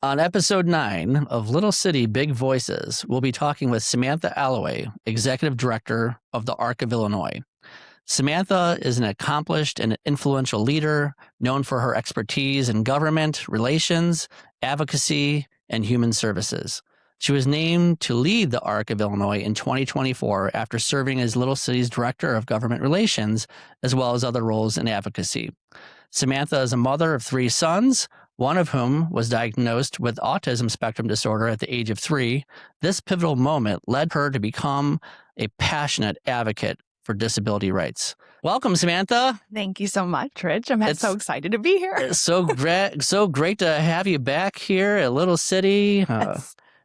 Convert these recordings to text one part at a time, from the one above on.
On episode 9 of Little City, Big Voices, we'll be talking with Samantha Alloway, Executive Director of the Arc of Illinois. Samantha is an accomplished and influential leader known for her expertise in government, relations, advocacy, and human services. She was named to lead the Arc of Illinois in 2024 after serving as Little City's Director of Government Relations, as well as other roles in advocacy. Samantha is a mother of 3 sons, one of whom was diagnosed with autism spectrum disorder at the age of 3. This pivotal moment led her to become a passionate advocate for disability rights. Welcome, Samantha. Thank you so much, Rich. I'm so excited to be here. It's so great to have you back here at Little City.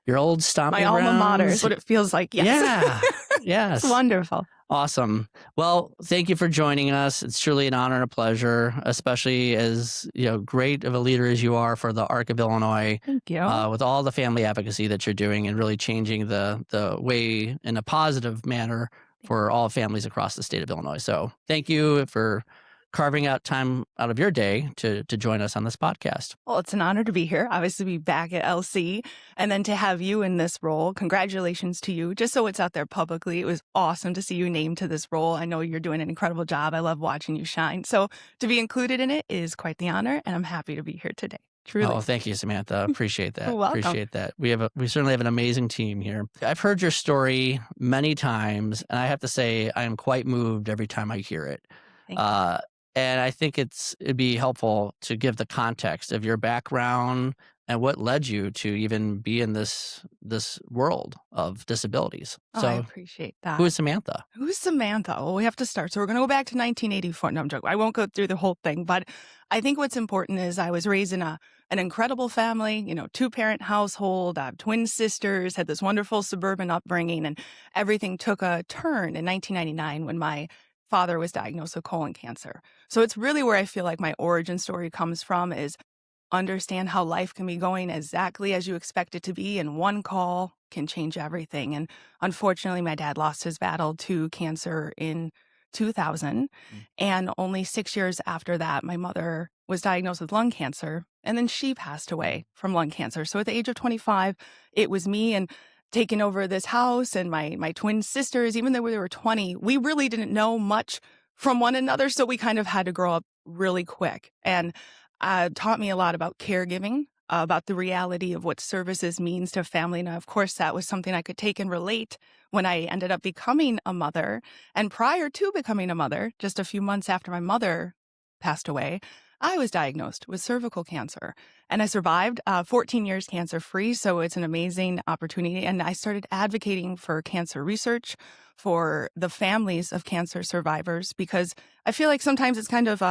Your old stomping grounds. My alma mater is what it feels like. Yes. Yeah. Yes. It's wonderful. Awesome. Well, thank you for joining us. It's truly an honor and a pleasure, especially as great of a leader as you are for the Arc of Illinois. Thank you. With all the family advocacy that you're doing and really changing the way in a positive manner for all families across the state of Illinois. So thank you for carving out time out of your day to join us on this podcast. Well, it's an honor to be here, obviously be back at LC, and then to have you in this role. Congratulations to you. Just so it's out there publicly, it was awesome to see you named to this role. I know you're doing an incredible job. I love watching you shine. So to be included in it is quite the honor, and I'm happy to be here today. Truly. Oh, thank you, Samantha. Appreciate that. You're welcome. Appreciate that. We certainly have an amazing team here. I've heard your story many times, and I have to say I am quite moved every time I hear it. Thank you. And I think it'd be helpful to give the context of your background and what led you to even be in this world of disabilities. So I appreciate that. Who is Samantha? Who's Samantha? Well, we have to start. So we're going to go back to 1984. No, I'm joking. I won't go through the whole thing, but I think what's important is I was raised in an incredible family, 2-parent household. I have twin sisters, had this wonderful suburban upbringing, and everything took a turn in 1999 when my father was diagnosed with colon cancer. So it's really where I feel like my origin story comes from, is understand how life can be going exactly as you expect it to be, and one call can change everything. And unfortunately, my dad lost his battle to cancer in 2000. And only 6 years after that, my mother was diagnosed with lung cancer, and then she passed away from lung cancer. So at the age of 25, it was me, and taking over this house, and my twin sisters, even though we were 20, we really didn't know much from one another. So we kind of had to grow up really quick, and taught me a lot about caregiving, about the reality of what services means to family. And of course, that was something I could take and relate when I ended up becoming a mother. And prior to becoming a mother, just a few months after my mother passed away, I was diagnosed with cervical cancer, and I survived 14 years cancer-free. So it's an amazing opportunity. And I started advocating for cancer research for the families of cancer survivors, because I feel like sometimes it's kind of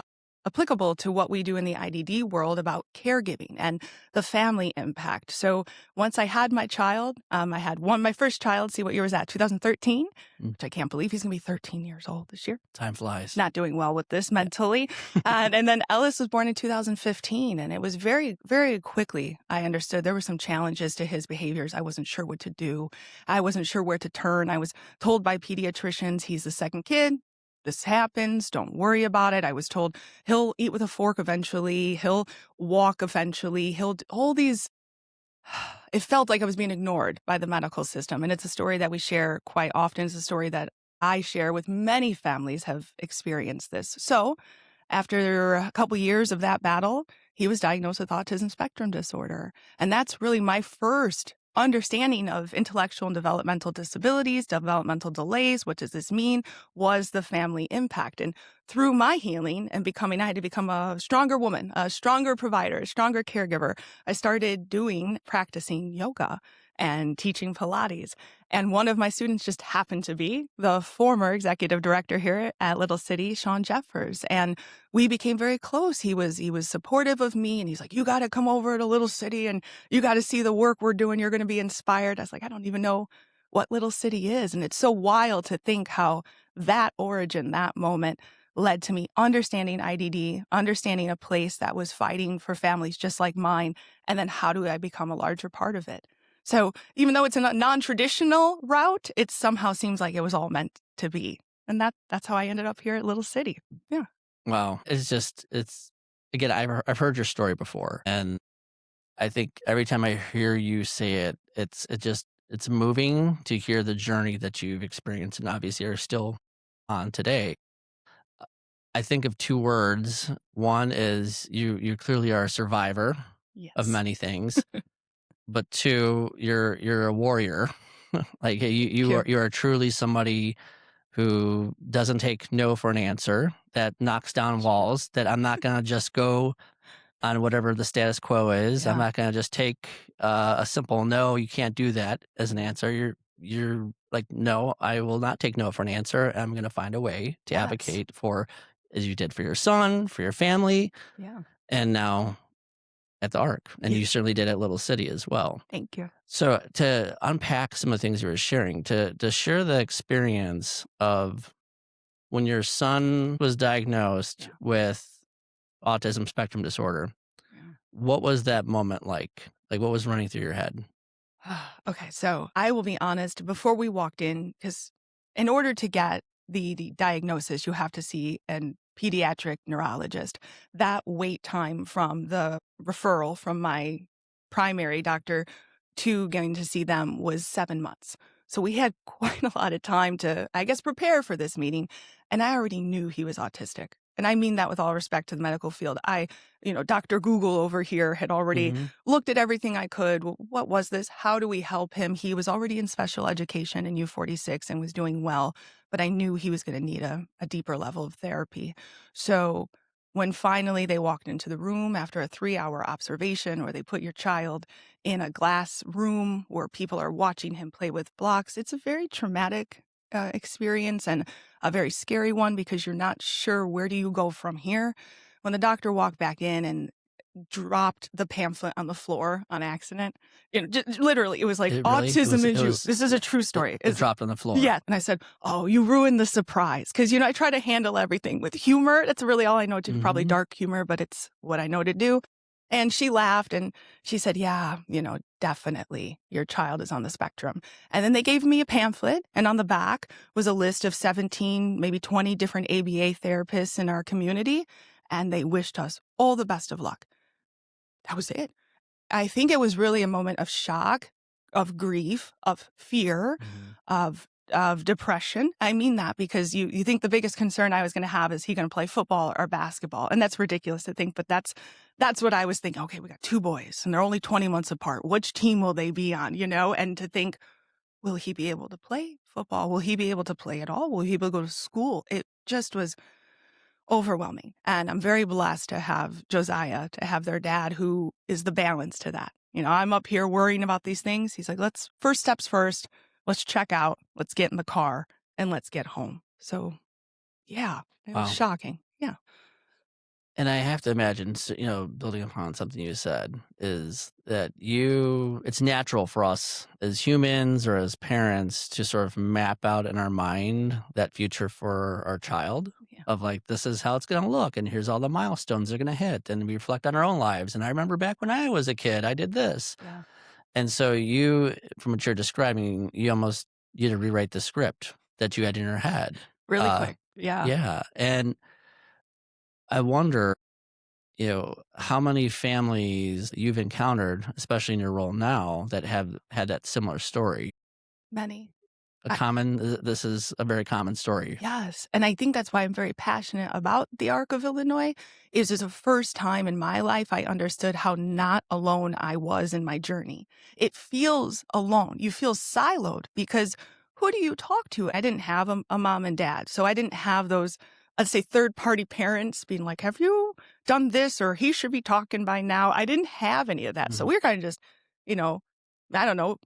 applicable to what we do in the IDD world about caregiving and the family impact. So once I had my child, I had my first child, see what year was that? 2013, which I can't believe he's going to be 13 years old this year. Time flies. Not doing well with this mentally. And then Ellis was born in 2015. And it was very, very quickly I understood there were some challenges to his behaviors. I wasn't sure what to do. I wasn't sure where to turn. I was told by pediatricians, he's the second kid. This happens. Don't worry about it. I was told he'll eat with a fork eventually. He'll walk eventually. All these. It felt like I was being ignored by the medical system. And it's a story that we share quite often. It's a story that I share with many families have experienced this. So after a couple years of that battle, he was diagnosed with autism spectrum disorder. And that's really my first understanding of intellectual and developmental disabilities, developmental delays. What does this mean? Was the family impact? And through my healing and I had to become a stronger woman, a stronger provider, a stronger caregiver. I started practicing yoga and teaching Pilates. And one of my students just happened to be the former executive director here at Little City, Sean Jeffers. And we became very close. He was supportive of me, and he's like, you got to come over to Little City and you got to see the work we're doing. You're going to be inspired. I was like, I don't even know what Little City is. And it's so wild to think how that origin, that moment led to me understanding IDD, understanding a place that was fighting for families just like mine. And then how do I become a larger part of it? So even though it's a non-traditional route, it somehow seems like it was all meant to be. And that's how I ended up here at Little City. Yeah. Wow. Again, I've heard your story before, and I think every time I hear you say it, it's moving to hear the journey that you've experienced and obviously are still on today. I think of 2 words. One is you clearly are a survivor of Yes. many things, but 2, you're a warrior. Like, Thank you. you are truly somebody who doesn't take no for an answer, that knocks down That's true. walls, that I'm not gonna just go on whatever the status quo is. I'm Yeah. not gonna just take, a simple "No, you can't do that" as an answer. You're like, "No, I will not take no for an answer. I'm gonna find a way to Yes. advocate for" as you did for your son, for your family, Yeah. and now at the ARC, and Yeah. you certainly did at Little City as well. Thank you. So, to unpack some of the things you were sharing, to share the experience of when your son was diagnosed Yeah. with autism spectrum disorder, Yeah. what was that moment like? Like, what was running through your head? Okay, so I will be honest, before we walked in, because in order to get the diagnosis, you have to see an pediatric neurologist. That wait time from the referral from my primary doctor to going to see them was 7 months. So we had quite a lot of time to, I guess, prepare for this meeting, and I already knew he was autistic. And I mean that with all respect to the medical field. Dr. Google over here had already Mhm. looked at everything I could. What was this? How do we help him? He was already in special education in U46 and was doing well, but I knew he was going to need a deeper level of therapy. So when finally they walked into the room after a 3-hour observation, or they put your child in a glass room where people are watching him play with blocks, it's a very traumatic experience and a very scary one because you're not sure where do you go from here. When the doctor walked back in and dropped the pamphlet on the floor on accident. Literally, it was like, It really? "Autism It is you." was This is a true story. it It's dropped on the floor. Yeah, and I said, "Oh, you ruined the surprise because I try to handle everything with humor. That's really all I know to do, probably Mhm. dark humor, but it's what I know to do." And she laughed and she said, "Yeah, definitely your child is on the spectrum." And then they gave me a pamphlet, and on the back was a list of 17, maybe 20 different ABA therapists in our community, and they wished us all the best of luck. That was it. I think it was really a moment of shock, of grief, of fear, Mhm. of depression. I mean that because you think the biggest concern I was going to have is he going to play football or basketball, and that's ridiculous to think, but that's what I was thinking. Okay, we got 2 boys and they're only 20 months apart. Which team will they be on, And to think, will he be able to play football? Will he be able to play at all? Will he be able to go to school? It just was overwhelming. And I'm very blessed to have Josiah, to have their dad who is the balance to that. I'm up here worrying about these things. He's like, let's first steps first. Let's check out. Let's get in the car and let's get home. So yeah, it was Wow. shocking. Yeah. And I have to imagine, building upon something you said, is that it's natural for us as humans or as parents to sort of map out in our mind that future for our child Yeah. of like, this is how it's going to look. And here's all the milestones they're going to hit. And we reflect on our own lives. And I remember back when I was a kid, I did this. Yeah. And so from what you're describing, you had to rewrite the script that you had in your head. Really Uh, quick. Yeah. yeah. And I wonder, how many families you've encountered, especially in your role now, that have had that similar story? Many. This is a very common story. Yes, and I think that's why I'm very passionate about the Arc of Illinois, is it's the first time in my life I understood how not alone I was in my journey. It feels alone. You feel siloed because who do you talk to? I didn't have a mom and dad, so I didn't have those, let's say, third-party parents being like, "Have you done this?" or "He should be talking by now." I didn't have any of that, so Mhm. we were kinda just, you know, I don't know,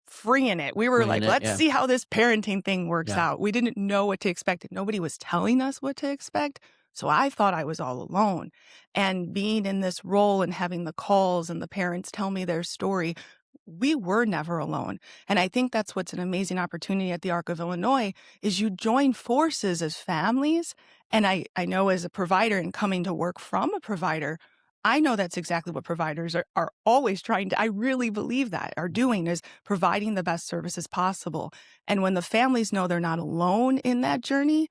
freeing it. We were Winging like, it, let's yeah, see how this parenting thing works yeah. out. We didn't know what to expect. Nobody was telling us what to expect. So I thought I was all alone. And being in this role and having the calls and the parents tell me their story, we were never alone. And I think that's what's an amazing opportunity at the Arc of Illinois is you join forces as families. And I know as a provider and coming to work from a provider, I know that's exactly what providers are always trying to, I really believe that, are doing is providing the best services possible. And when the families know they're not alone in that journey,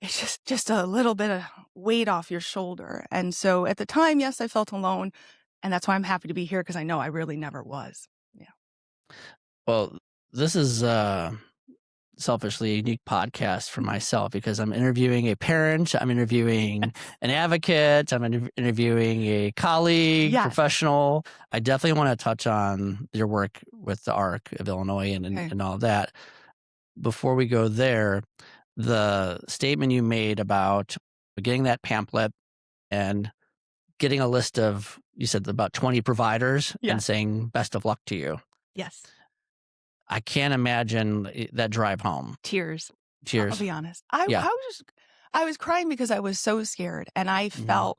it's just a little bit of weight off your shoulder. And so at the time, yes, I felt alone. And that's why I'm happy to be here because I know I really never was. Yeah. Well, this is selfishly a unique podcast for myself because I'm interviewing a parent, I'm interviewing an advocate, I'm interviewing a colleague, Yes. professional. I definitely want to touch on your work with the ARC of Illinois Okay. and all that. Before we go there, the statement you made about getting that pamphlet and getting a list of, you said about 20 providers and Yes. saying best of luck to you. Yes. I can't imagine that drive home. Tears. I'll Cheers. be honest. Yeah. I was crying because I was so scared and Mhm.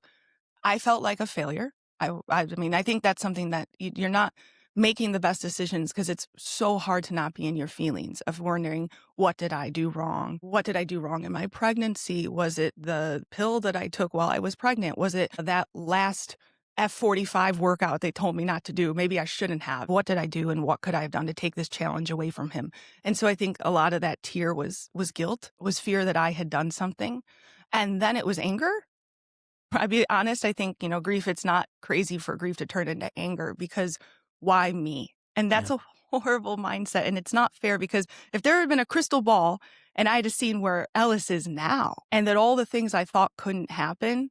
I felt like a failure. I mean, I think that's something that you're not making the best decisions because it's so hard to not be in your feelings of wondering, what did I do wrong? What did I do wrong in my pregnancy? Was it the pill that I took while I was pregnant? Was it that last F45 workout they told me not to do? Maybe I shouldn't have. What did I do and what could I have done to take this challenge away from him? And so I think a lot of that tear was guilt, was fear that I had done something. And then it was anger. I'll be honest, I think, grief, it's not crazy for grief to turn into anger because why me? And Yeah. that's a horrible mindset. And it's not fair because if there had been a crystal ball and I had seen where Ellis is now and that all the things I thought couldn't happen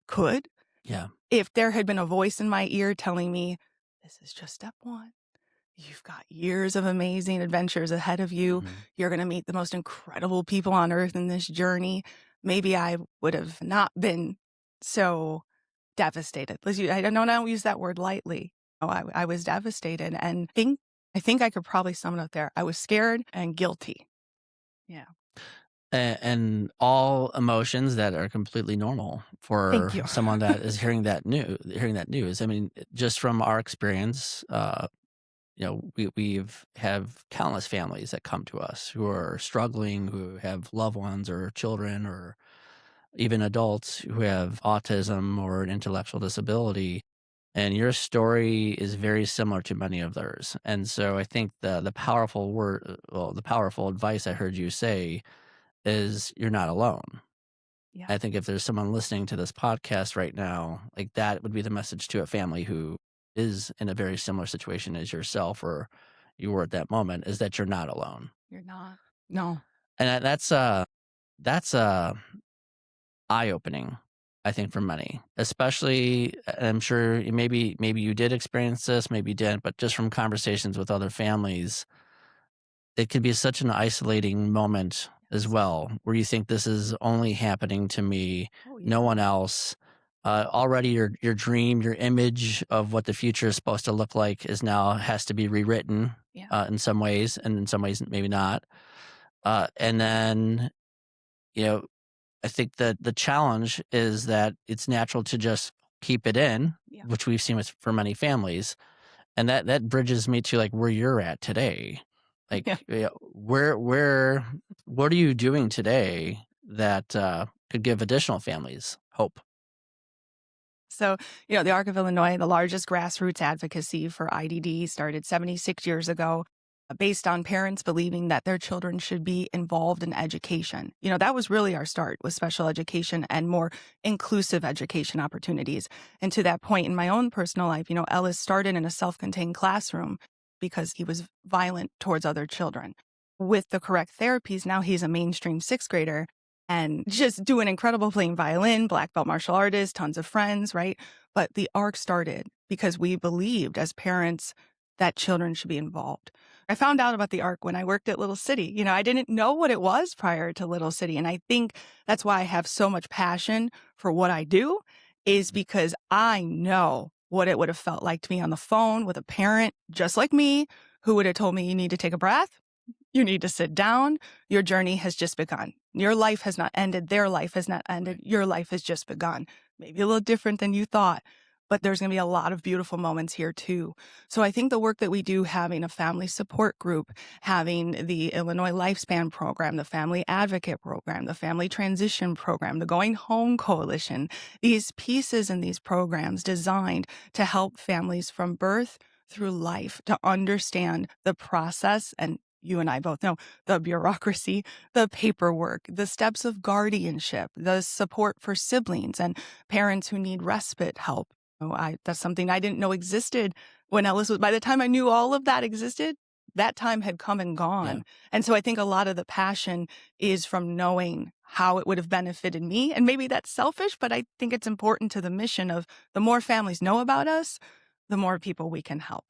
could, Yeah. if there had been a voice in my ear telling me, this is just step one. You've got years of amazing adventures ahead of you. Mhm. You're going to meet the most incredible people on earth in this journey. Maybe I would have not been so devastated. I don't use that word lightly. Oh, I was devastated and I think I could probably sum it up there. I was scared and guilty. Yeah. And all emotions that are completely normal Thank for you. someone that is hearing that news. I mean, just from our experience, we've have countless families that come to us who are struggling, who have loved ones or children or even adults who have autism or an intellectual disability. And your story is very similar to many of theirs. And so I think the powerful the powerful advice I heard you say is you're not alone. Yeah. I think if there's someone listening to this podcast right now, like that would be the message to a family who is in a very similar situation as yourself or you were at that moment, is that you're not alone. You're not. No. And that's eye opening, I think, for many, especially. I'm sure maybe you did experience this, maybe you didn't, but just from conversations with other families, it could be such an isolating moment as Yes. well, where you think this is only happening to me, Oh, no yeah. one else. Already your dream, your image of what the future is supposed to look like is now has to be rewritten Yeah. in some ways, and in some ways maybe not. And then you know, I think that the challenge is that it's natural to just keep it in, Yeah. which we've seen with for many families, and that bridges me to like where you're at today. Like, Yeah. where what are you doing today that could give additional families hope? So, the Arc of Illinois, the largest grassroots advocacy for IDD, started 76 years ago, based on parents believing that their children should be involved in education. That was really our start with special education and more inclusive education opportunities. And to that point in my own personal life, Ellis started in a self-contained classroom because he was violent towards other children. With the correct therapies, now he's a mainstream sixth grader and just doing incredible, playing violin, black belt martial artist, tons of friends, right? But the ARC started because we believed as parents that children should be involved. I found out about the ARC when I worked at Little City. I didn't know what it was prior to Little City. And I think that's why I have so much passion for what I do, is because I know what it would have felt like to be on the phone with a parent just like me who would have told me, you need to take a breath. You need to sit down. Your journey has just begun. Your life has not ended. Their life has not ended. Your life has just begun. Maybe a little different than you thought, but there's going to be a lot of beautiful moments here too. So I think the work that we do, having a family support group, having the Illinois Lifespan Program, the Family Advocate Program, the Family Transition Program, the Going Home Coalition, these pieces and these programs designed to help families from birth through life to understand the process, and you and I both know the bureaucracy, the paperwork, the steps of guardianship, the support for siblings and parents who need respite help. That's something I didn't know existed when Ellis was. By the time I knew all of that existed, that time had come and Yeah. gone. And so I think a lot of the passion is from knowing how it would have benefited me. And maybe that's selfish, but I think it's important to the mission of the more families know about us, the more people we can help.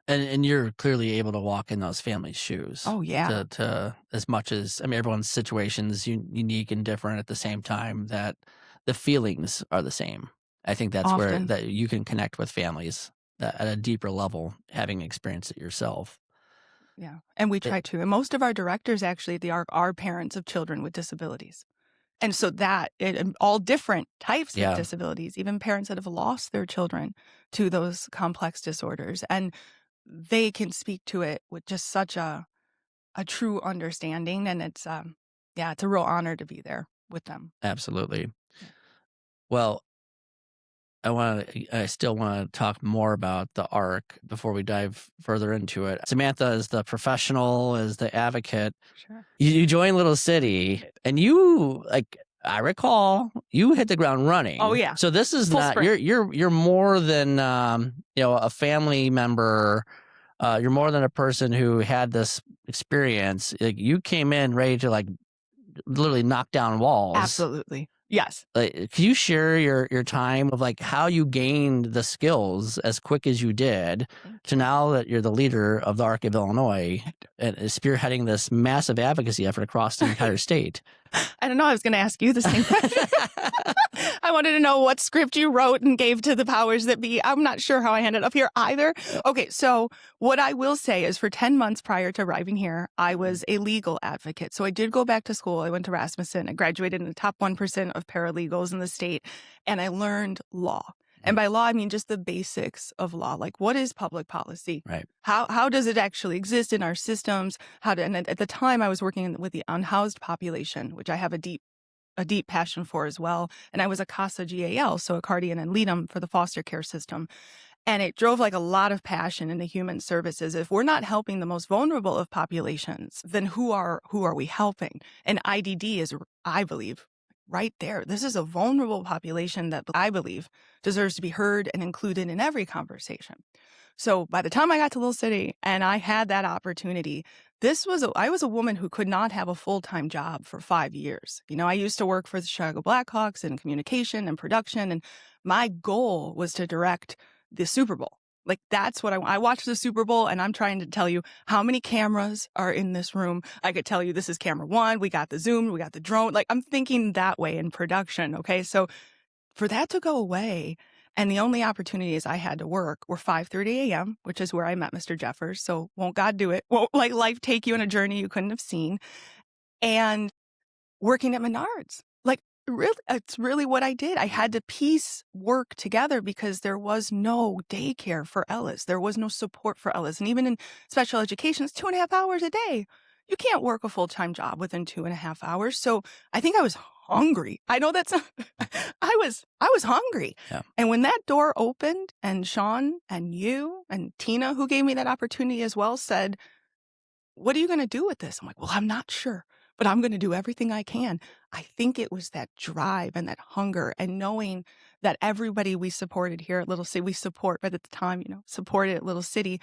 And you're clearly able to walk in those families' shoes Oh, yeah, to as much as I mean, everyone's situation is unique and different at the same time that the feelings are the same. I think that's where often. that you can connect with families at a deeper level, having experienced it yourself. Yeah. And we It, try to. And most of our directors actually at the ARC are parents of children with disabilities. And so and all different types of yeah, disabilities, even parents that have lost their children to those complex disorders. And they can speak to it with just such a true understanding. And yeah, it's a real honor to be there with them. absolutely. Yeah. Well, I still want to talk more about the arc before we dive further into it. Samantha is the professional, is the advocate. Sure. You join Little City, and you like I recall you hit the ground Oh, running. yeah. So this is Full not sprint. you're more than a family member. You're more than a person who had this experience. Like you came in ready to like literally knock down walls. Absolutely. Yes. Like, can you share your time of like how you gained the skills as quick as you did Thank to you. now that you're the leader of the Arc of Illinois and is spearheading this massive advocacy effort across the entire state? I don't know. I was going to ask you the same question. I wanted to know what script you wrote and gave to the powers that be. I'm not sure how I ended up here either. Okay, so what I will say is for 10 months prior to arriving here, I was a legal advocate. So I did go back to school. I went to Rasmussen. I graduated in the top 1% of paralegals in the state, and I learned law. And by law, I mean just the basics of law, like what is public policy? Right. How does it actually exist in our systems? And at the time, I was working with the unhoused population, which I have a deep passion for as well. And I was a CASA GAL, so a guardian ad litem for the foster care system. And it drove like a lot of passion into human services. If we're not helping the most vulnerable of populations, then who are we helping? And IDD is, I believe, right there. This is a vulnerable population that I believe deserves to be heard and included in every conversation. So by the time I got to Little City and I had that opportunity, I was a woman who could not have a full-time job for 5 years. I used to work for the Chicago Blackhawks in communication and production, and my goal was to direct the Super Bowl. Like that's what I watched the Super Bowl, and I'm trying to tell you how many cameras are in this room. I could tell you this is camera 1, we got the zoom, we got the drone. Like I'm thinking that way in production, okay? So for that to go away, and the only opportunities I had to work were 5:30 a.m., which is where I met Mr. Jeffers. So won't God do it? Won't like life take you on a journey you couldn't have seen? And working at Menards. Like really, it's really what I did. I had to piece work together because there was no daycare for Ellis. There was no support for Ellis. And even in special education, it's 2.5 hours a day. You can't work a full-time job within 2.5 hours. So I think I was hungry. I know that's I was hungry. Yeah. And when that door opened and Sean and you and Tina, who gave me that opportunity as well, said, "What are you going to do with this?" I'm like, "Well, I'm not sure, but I'm going to do everything I can." I think it was that drive and that hunger and knowing that everybody we supported here at Little City, but at the time, supported at Little City,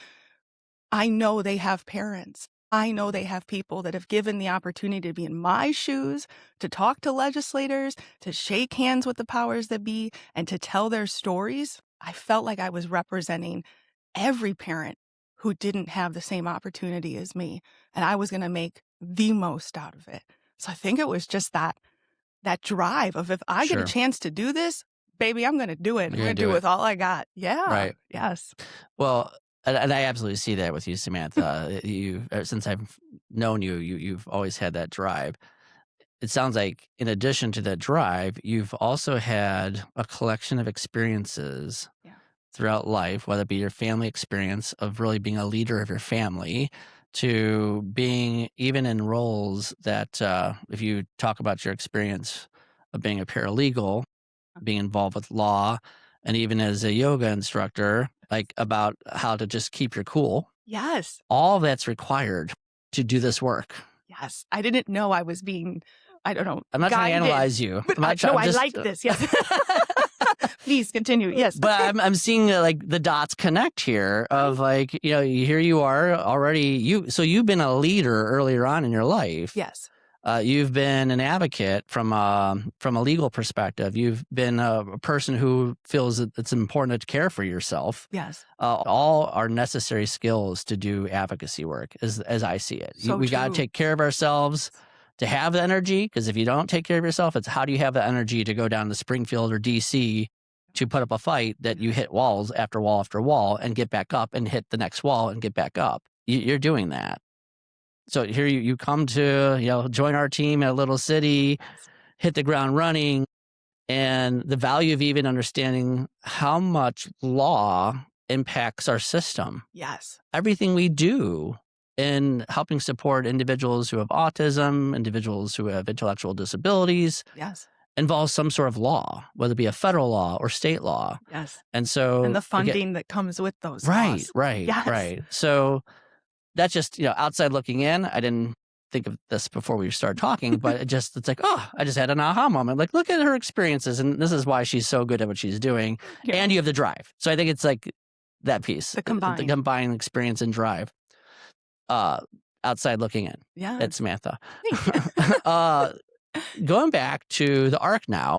I know they have parents. I know they have people that have given the opportunity to be in my shoes, to talk to legislators, to shake hands with the powers that be, and to tell their stories. I felt like I was representing every parent who didn't have the same opportunity as me, and I was going to make the most out of it. So I think it was just that drive of if I get a Sure. chance to do this, baby, I'm going to do it. I'm You're going gonna to do do it it. with all I got. Yeah. Right. Yes. Well, and I absolutely see that with you, Samantha. You since I've known you, you've always had that drive. It sounds like in addition to that drive, you've also had a collection of experiences Yeah. throughout life, whether it be your family experience of really being a leader of your family to being even in roles that, if you talk about your experience of being a paralegal, being involved with law, and even as a yoga instructor, like about how to just keep your cool, Yes. all that's required to do this work. Yes. I didn't know I was being, I don't know, I'm not trying to guided. analyze you. But I'm not no, I'm I just like this. Yes. Please continue. Yes. But I'm seeing like the dots connect here of like, here you are already, so you've been a leader earlier on in your life. Yes. You've been an advocate from a legal perspective. You've been a person who feels that it's important to care for yourself. Yes. All are necessary skills to do advocacy work, as I see it. So We got to true. take care of ourselves to have the energy, because if you don't take care of yourself, it's how do you have the energy to go down to Springfield or DC to put up a fight that you hit walls after wall after wall and get back up and hit the next wall and get back up. You're doing that. So here you come to, join our team at a little city, hit the ground running, and the value of even understanding how much law impacts our system. Yes. Everything we do in helping support individuals who have autism, individuals who have intellectual disabilities, Yes. involves some sort of law, whether it be a federal law or state law. Yes. And so, And the funding that comes with those right, laws. right, Yes. right. So that's just, outside looking in. I didn't think of this before we started talking, but it's like, I just had an aha moment. Like, look at her experiences, and this is why she's so good at what she's doing. Yeah. And you have the drive. So I think it's like that piece, The the combined experience and drive. Outside looking in. Yeah. It's Samantha. Going back to the ARC now,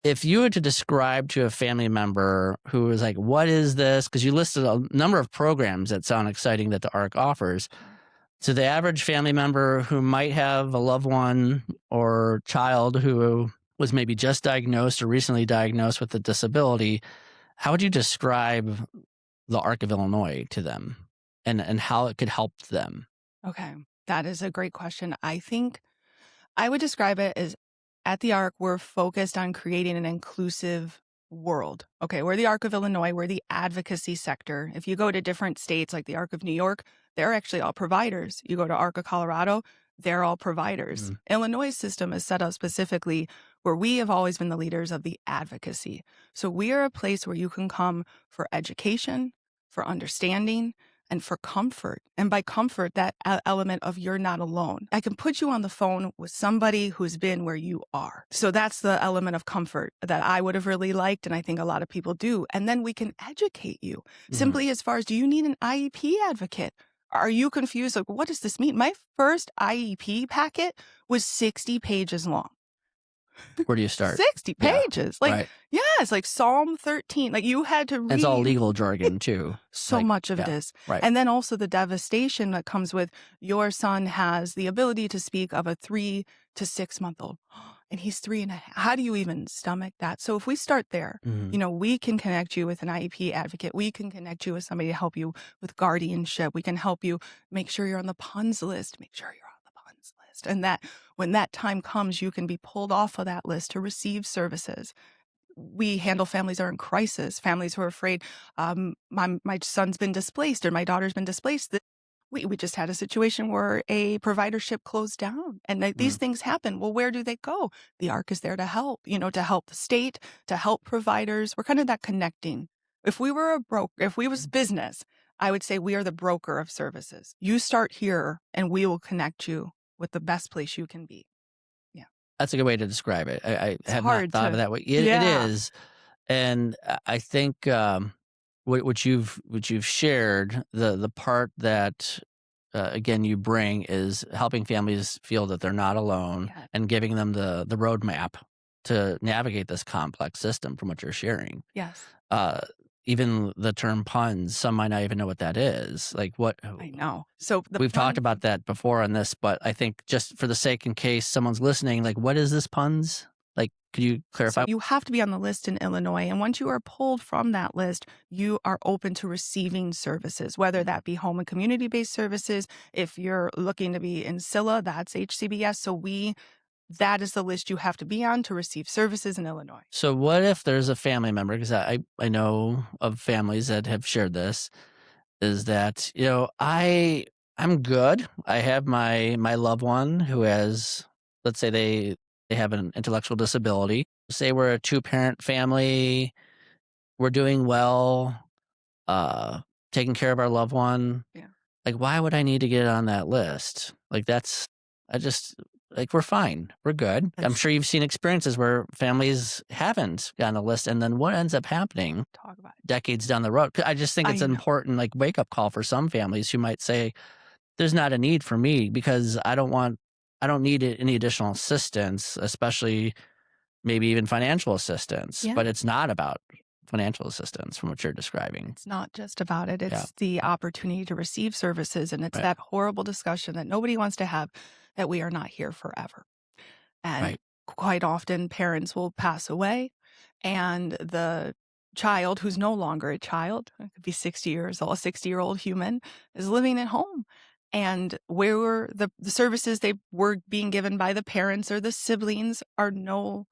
if you were to describe to a family member who was like, what is this? Because you listed a number of programs that sound exciting that the ARC offers. To the average family member who might have a loved one or child who was maybe just diagnosed or recently diagnosed with a disability, how would you describe the ARC of Illinois to them and how it could help them? Okay. That is a great question. I think I would describe it as at the ARC, we're focused on creating an inclusive world. Okay. We're the ARC of Illinois. We're the advocacy sector. If you go to different states like the ARC of New York, they're actually all providers. You go to ARC of Colorado, they're all providers. Illinois' system is set up specifically where we have always been the leaders of the advocacy. So we are a place where you can come for education, for understanding, and for comfort. And by comfort, that element of you're not alone. I can put you on the phone with somebody who's been where you are. So that's the element of comfort that I would have really liked, and I think a lot of people do. And then we can educate you simply as far as, do you need an IEP advocate? Are you confused? Like, what does this mean? My first IEP packet was 60 pages long. Where do you start? 60 pages. Yeah, right. Yes, like Psalm 13. Like you had to read. It's all legal jargon too. So much of it is. Right. And then also the devastation that comes with your son has the ability to speak of a 3 to 6 month old. And he's 3.5. How do you even stomach that? So if we start there, we can connect you with an IEP advocate. We can connect you with somebody to help you with guardianship. We can help you make sure you're on the PUNS list. Make sure you're on the PUNS list. And that when that time comes, you can be pulled off of that list to receive services. We handle families that are in crisis, families who are afraid, my son's been displaced or my daughter's been displaced. We just had a situation where a providership closed down, and these things happen. Well, where do they go? The ARC is there to help, to help the state, to help providers. We're kind of that connecting. If we were a broker, if we was business, I would say we are the broker of services. You start here and we will connect you with the best place you can be. That's a good way to describe it. I have not hard thought of to- it that way. It is, and I think what you've shared, the part that again you bring is helping families feel that they're not alone and giving them the roadmap to navigate this complex system. From what you're sharing, Yes. even the term puns, some might not even know what that is. Like what I know. So we've talked about that before on this, but I think just for the sake in case someone's listening, like what is this puns? Like, could you clarify? So you have to be on the list in Illinois. And once you are pulled from that list, you are open to receiving services, whether that be home and community-based services. If you're looking to be in SILA, that's HCBS. So that is the list you have to be on to receive services in Illinois. So what if there's a family member, because I know of families that have shared this, is that, I'm good. I have my loved one who has, let's say they have an intellectual disability. Say we're a 2-parent family, we're doing well, taking care of our loved one. Yeah. Like, why would I need to get on that list? Like like, we're fine. We're good. I'm Let's sure you've seen experiences where families haven't gotten a list, and then what ends up happening talk about it. decades down the road? 'Cause I just think I it's an know. important, like, wake-up call for some families who might say, "There's not a need for me because I don't need any additional assistance, especially maybe even financial assistance," Yeah. but it's not about financial assistance from what you're describing. It's not just about it. Yeah, It's the opportunity to receive services. And it's right, that horrible discussion that nobody wants to have, that we are not here forever. And right, quite often, parents will pass away, and the child who's no longer a child, it could be 60 years old, a 60-year-old human, is living at home. And where the services they were being given by the parents or the siblings are no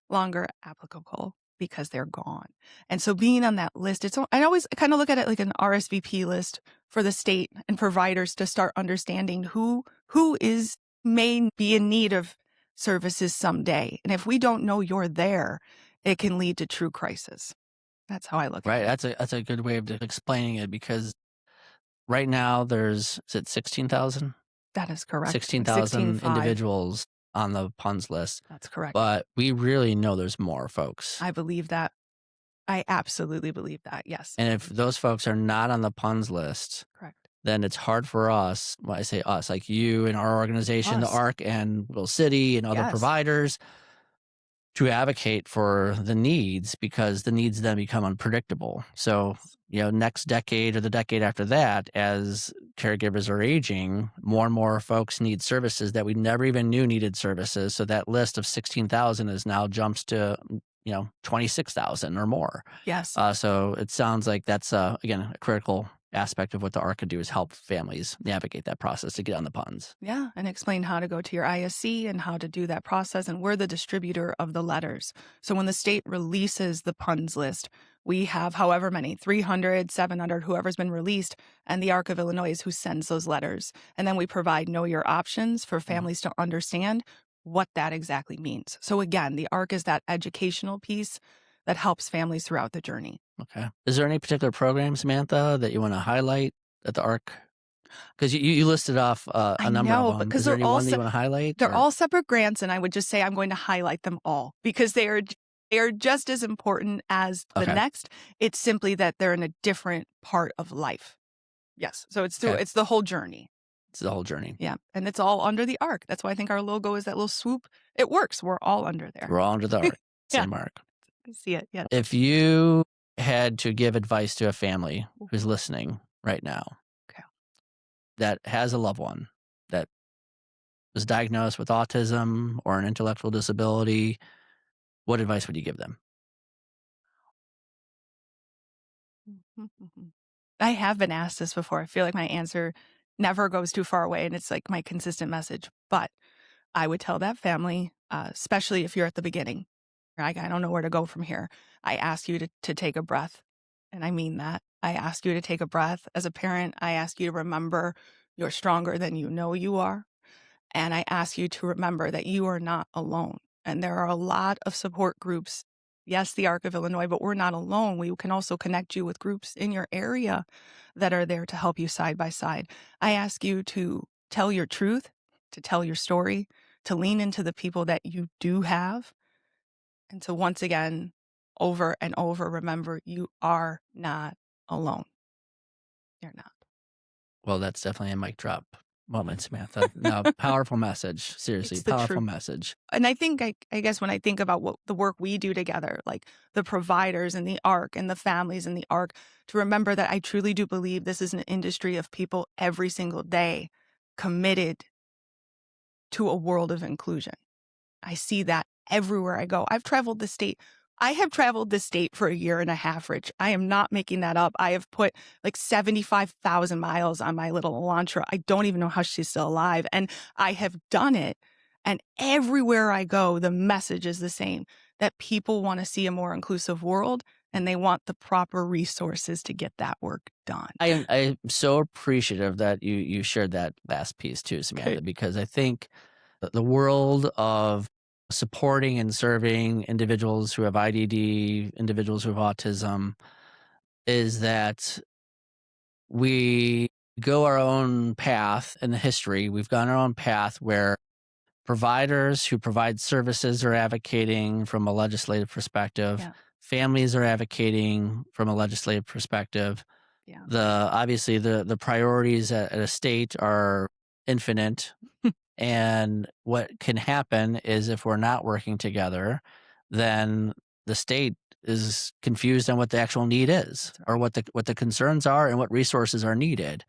longer applicable because they're gone. And so being on that list, I always kind of look at it like an RSVP list for the state and providers to start understanding who is may be in need of services someday. And if we don't know you're there, it can lead to true crisis. That's how I look at right. it. That's a good way of explaining it because right now there's is it 16,000? That is correct. Like 16,000 16.5. individuals on the PUNS list, That's correct. but we really know there's more folks. I believe that. I absolutely believe that. Yes. And if those folks are not on the PUNS list, Correct. then it's hard for us. When I say us, like you and our organization, the Us. ARC and Little City and other Yes. providers to advocate for the needs because the needs then become unpredictable. So, next decade or the decade after that, as caregivers are aging, more and more folks need services that we never even knew needed services. So that list of 16,000 is now jumps to, 26,000 or more. Yes. So it sounds like that's, again, a critical aspect of what the ARC could do is help families navigate that process to get on the PUNS. Yeah, and explain how to go to your ISC and how to do that process. And we're the distributor of the letters. So when the state releases the PUNS list, we have however many, 300, 700, whoever's been released, and the ARC of Illinois is who sends those letters. And then we provide know your options for Mhm. families to understand what that exactly means. So again, the ARC is that educational piece that helps families throughout the journey. Okay. Is there any particular program, Samantha, that you want to highlight at the ARC? Because you listed off I a number of know, them. because Is there any one that you want to highlight? they're Or all separate grants, and I would just say I'm going to highlight them all because they are just as important as the okay, next. It's simply that they're in a different part of life. Yes. So okay, it's the whole journey. it's the whole journey. Yeah. And it's all under the arc. That's why I think our logo is that little swoop. It works. We're all under there. We're all under the ARC, Yeah. same ARC. I see it. Yeah. If you had to give advice to a family who's listening right now Okay. that has a loved one that was diagnosed with autism or an intellectual disability, what advice would you give them? I have been asked this before. I feel like my answer never goes too far away, and it's like my consistent message. But I would tell that family, especially if you're at the beginning, like, I don't know where to go from here. I ask you to take a breath. And I mean that. I ask you to take a breath. As a parent, I ask you to remember you're stronger than you know you are. And I ask you to remember that you are not alone. And there are a lot of support groups. Yes, the ARC of Illinois, but we're not alone. We can also connect you with groups in your area that are there to help you side by side. I ask you to tell your truth, to tell your story, to lean into the people that you do have, and to once again, over and over, remember you are not alone. You're not. Well, that's definitely a mic drop moment, Samantha. No, powerful message. Seriously, It's the powerful truth. message. And I think, I guess when I think about what the work we do together, like the providers and the ARC and the families and the ARC, to remember that I truly do believe this is an industry of people every single day committed to a world of inclusion. I see that everywhere I go. I have traveled the state for a year and a half, Rich. I am not making that up. I have put like 75,000 miles on my little Elantra. I don't even know how she's still alive. And I have done it. And everywhere I go, the message is the same, that people want to see a more inclusive world and they want the proper resources to get that work done. I'm so appreciative that you shared that last piece too, Samantha, Okay. because I think the world of supporting and serving individuals who have IDD, individuals who have autism, is that we go our own path in the history. We've gone our own path where providers who provide services are advocating from a legislative perspective. Yeah. Families are advocating from a legislative perspective. Yeah. Obviously the priorities at a state are infinite. And what can happen is if we're not working together, then the state is confused on what the actual need is, That's right. or what the concerns are and what resources are needed.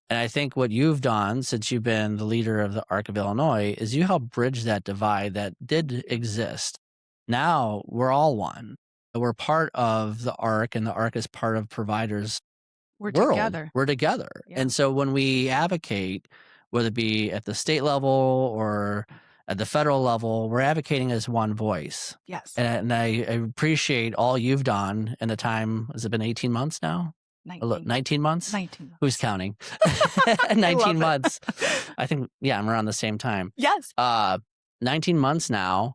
And I think what you've done since you've been the leader of the ARC of Illinois is you help bridge that divide that did exist. Now we're all one. We're part of the ARC, and the ARC is part of providers We're world. together. We're together. Yeah. And so when we advocate, whether it be at the state level or at the federal level, we're advocating as one voice. Yes. And I appreciate all you've done in the time. Has it been 18 months now? 19 months? 19 months. Who's counting? I 19 love it. months. I think, yeah, I'm around the same time. Yes. 19 months now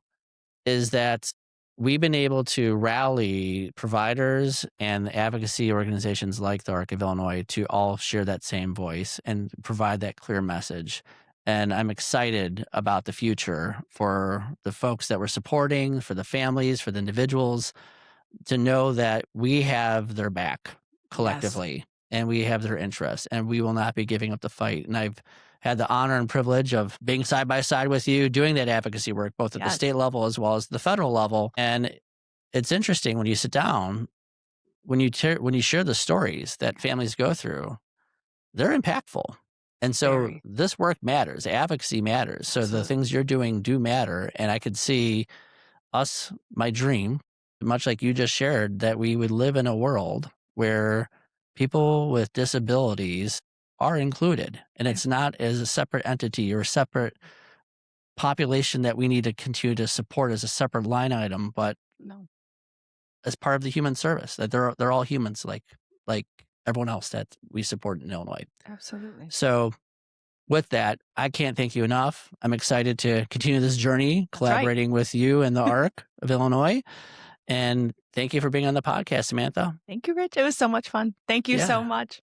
is that we've been able to rally providers and advocacy organizations like the ARC of Illinois to all share that same voice and provide that clear message. And I'm excited about the future for the folks that we're supporting, for the families, for the individuals, to know that we have their back collectively and we have their interests, and we will not be giving up the fight. And I've had the honor and privilege of being side by side with you doing that advocacy work, both at the state level as well as the federal level. And it's interesting when you sit down, when you share the stories that families go through, they're impactful. And so this work matters. Advocacy matters. So the things you're doing do matter. And I could see my dream, much like you just shared, that we would live in a world where people with disabilities are included, and it's not as a separate entity or a separate population that we need to continue to support as a separate line item, but as part of the human service, that they're all humans like everyone else that we support in Illinois. Absolutely. So with that, I can't thank you enough. I'm excited to continue this journey, collaborating with you and the ARC of Illinois. And thank you for being on the podcast, Samantha. Thank you, Rich. It was so much fun. Thank you so much.